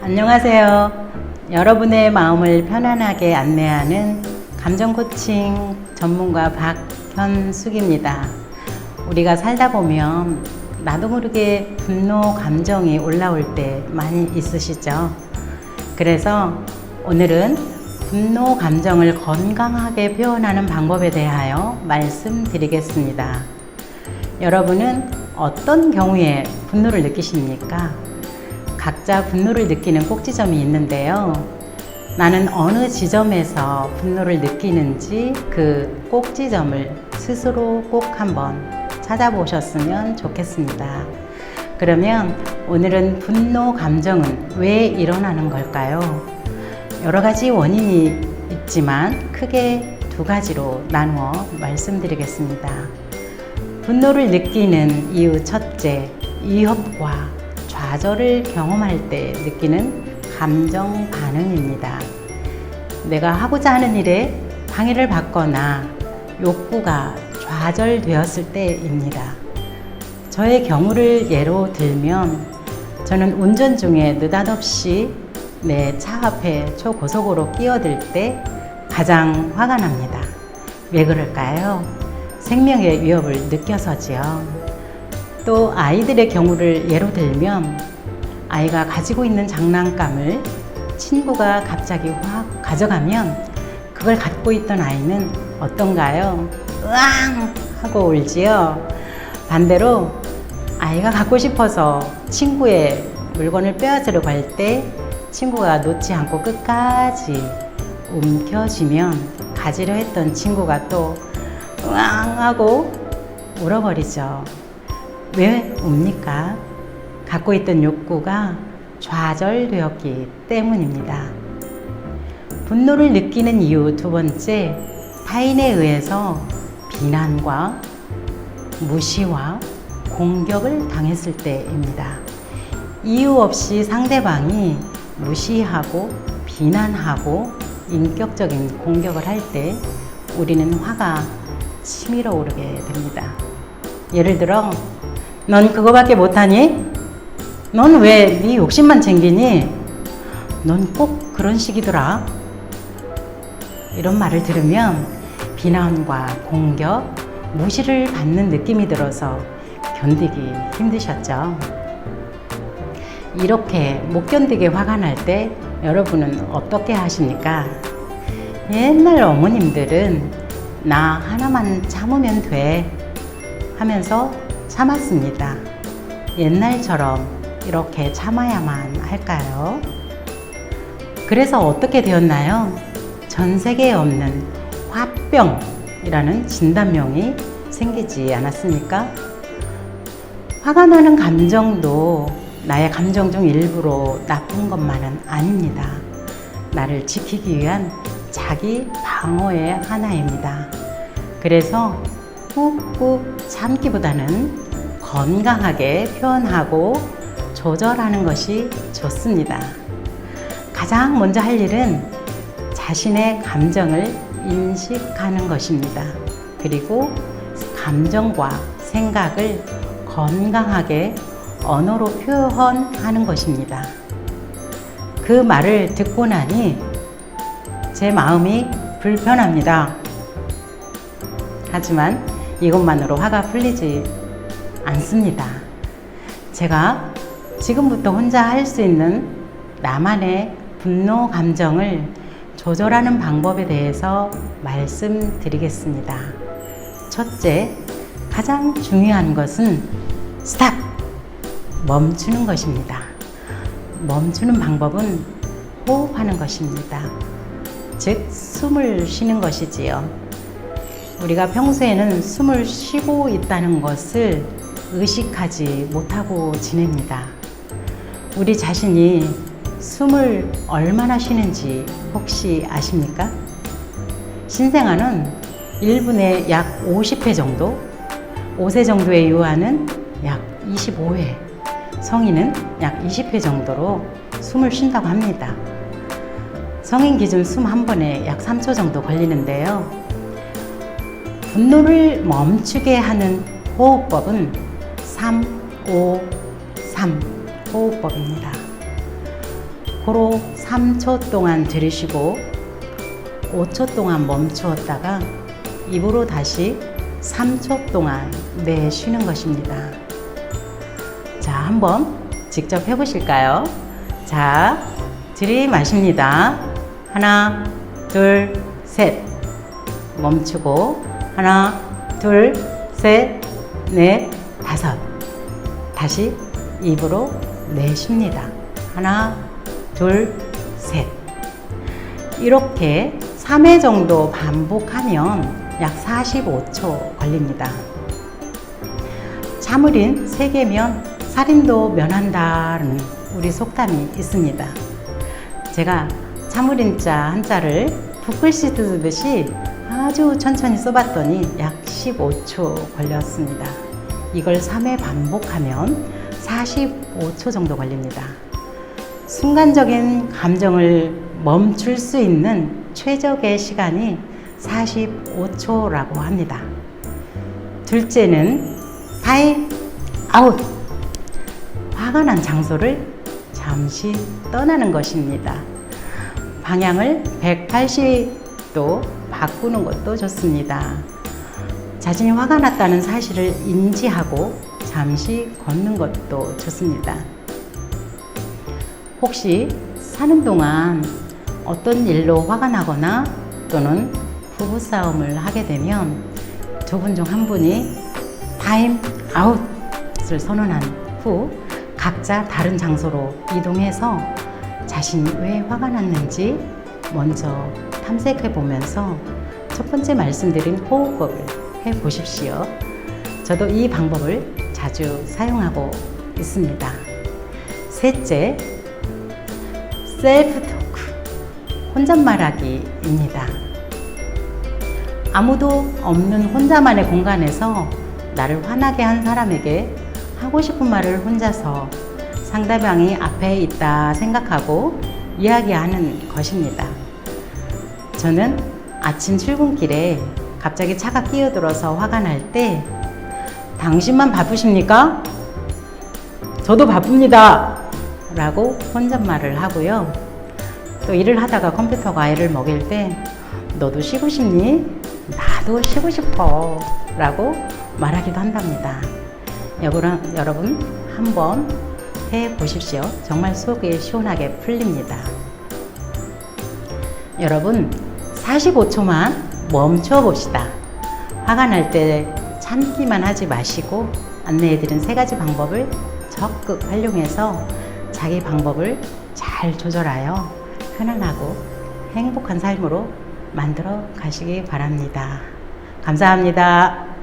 안녕하세요. 여러분의 마음을 편안하게 안내하는 감정 코칭 전문가 박현숙입니다. 우리가 살다 보면 나도 모르게 분노 감정이 올라올 때 많이 있으시죠? 그래서 오늘은 분노 감정을 건강하게 표현하는 방법에 대하여 말씀드리겠습니다. 여러분은 어떤 경우에 분노를 느끼십니까? 각자 분노를 느끼는 꼭지점이 있는데요. 나는 어느 지점에서 분노를 느끼는지 그 꼭지점을 스스로 꼭 한번 찾아보셨으면 좋겠습니다. 그러면 오늘은 분노 감정은 왜 일어나는 걸까요? 여러 가지 원인이 있지만 크게 두 가지로 나누어 말씀드리겠습니다. 분노를 느끼는 이유 첫째, 위협과 좌절을 경험할 때 느끼는 감정 반응입니다. 내가 하고자 하는 일에 방해를 받거나 욕구가 좌절되었을 때입니다. 저의 경우를 예로 들면 저는 운전 중에 느닷없이 내 차 앞에 초고속으로 끼어들 때 가장 화가 납니다. 왜 그럴까요? 생명의 위협을 느껴서지요. 또 아이들의 경우를 예로 들면 아이가 가지고 있는 장난감을 친구가 갑자기 확 가져가면 그걸 갖고 있던 아이는 어떤가요? 으앙! 하고 울지요. 반대로 아이가 갖고 싶어서 친구의 물건을 빼앗으려고 할 때 친구가 놓지 않고 끝까지 움켜쥐면 가지려 했던 친구가 또 으앙! 하고 울어버리죠. 왜 웁니까? 갖고 있던 욕구가 좌절되었기 때문입니다. 분노를 느끼는 이유 두 번째, 타인에 의해서 비난과 무시와 공격을 당했을 때입니다. 이유 없이 상대방이 무시하고 비난하고 인격적인 공격을 할 때 우리는 화가 치밀어 오르게 됩니다. 예를 들어 넌 그거밖에 못하니? 넌 왜 네 욕심만 챙기니? 넌 꼭 그런 식이더라. 이런 말을 들으면 비난과 공격, 무시를 받는 느낌이 들어서 견디기 힘드셨죠? 이렇게 못 견디게 화가 날 때 여러분은 어떻게 하십니까? 옛날 어머님들은 나 하나만 참으면 돼 하면서 참았습니다. 옛날처럼 이렇게 참아야만 할까요? 그래서 어떻게 되었나요? 전 세계에 없는 화병이라는 진단명이 생기지 않았습니까? 화가 나는 감정도 나의 감정 중 일부로 나쁜 것만은 아닙니다. 나를 지키기 위한 자기 방어의 하나입니다. 그래서 꾹꾹 참기보다는 건강하게 표현하고 조절하는 것이 좋습니다. 가장 먼저 할 일은 자신의 감정을 인식하는 것입니다. 그리고 감정과 생각을 건강하게 언어로 표현하는 것입니다. 그 말을 듣고 나니 제 마음이 불편합니다. 하지만 이것만으로 화가 풀리지 않습니다. 제가 지금부터 혼자 할 수 있는 나만의 분노 감정을 조절하는 방법에 대해서 말씀드리겠습니다. 첫째, 가장 중요한 것은 스탑! 멈추는 것입니다. 멈추는 방법은 호흡하는 것입니다. 즉, 숨을 쉬는 것이지요. 우리가 평소에는 숨을 쉬고 있다는 것을 의식하지 못하고 지냅니다. 우리 자신이 숨을 얼마나 쉬는지 혹시 아십니까? 신생아는 1분에 약 50회 정도, 5세 정도의 유아는 약 25회, 성인은 약 20회 정도로 숨을 쉰다고 합니다. 성인 기준 숨 한 번에 약 3초 정도 걸리는데요. 분노를 멈추게 하는 호흡법은 3-5-3 호흡법입니다. 코로 3초 동안 들이쉬고 5초 동안 멈추었다가 입으로 다시 3초 동안 내쉬는 것입니다. 자, 한번 직접 해보실까요? 자, 들이마십니다. 하나, 둘, 셋. 멈추고 하나, 둘, 셋, 넷, 다섯. 다시 입으로 내쉽니다. 하나, 둘, 셋. 이렇게 3회 정도 반복하면 약 45초 걸립니다. 참을인 3개면 살인도 면한다는 우리 속담이 있습니다. 제가 참을인자 한자를 붓글씨 쓰듯이 아주 천천히 써봤더니 약 15초 걸렸습니다. 이걸 3회 반복하면 45초 정도 걸립니다. 순간적인 감정을 멈출 수 있는 최적의 시간이 45초라고 합니다. 둘째는 타임 아웃. 화가 난 장소를 잠시 떠나는 것입니다. 방향을 180도 바꾸는 것도 좋습니다. 자신이 화가 났다는 사실을 인지하고 잠시 걷는 것도 좋습니다. 혹시 사는 동안 어떤 일로 화가 나거나 또는 부부싸움을 하게 되면 두 분 중 한 분이 타임 아웃을 선언한 후 각자 다른 장소로 이동해서 자신이 왜 화가 났는지 먼저 탐색해 보면서 첫 번째 말씀드린 호흡법을 해 보십시오. 저도 이 방법을 자주 사용하고 있습니다. 셋째, 셀프 토크, 혼잣말하기입니다. 아무도 없는 혼자만의 공간에서 나를 화나게 한 사람에게 하고 싶은 말을 혼자서 상대방이 앞에 있다 생각하고 이야기하는 것입니다. 저는 아침 출근길에 갑자기 차가 끼어들어서 화가 날 때 당신만 바쁘십니까? 저도 바쁩니다 라고 혼잣말을 하고요. 또 일을 하다가 컴퓨터 과외를 먹일 때 너도 쉬고 싶니? 나도 쉬고 싶어 라고 말하기도 한답니다. 여러분 한번 해보십시오. 정말 속이 시원하게 풀립니다. 여러분 45초만 멈춰 봅시다. 화가 날 때 참기만 하지 마시고 안내해드린 3가지 방법을 적극 활용해서 자기 방법을 잘 조절하여 편안하고 행복한 삶으로 만들어 가시기 바랍니다. 감사합니다.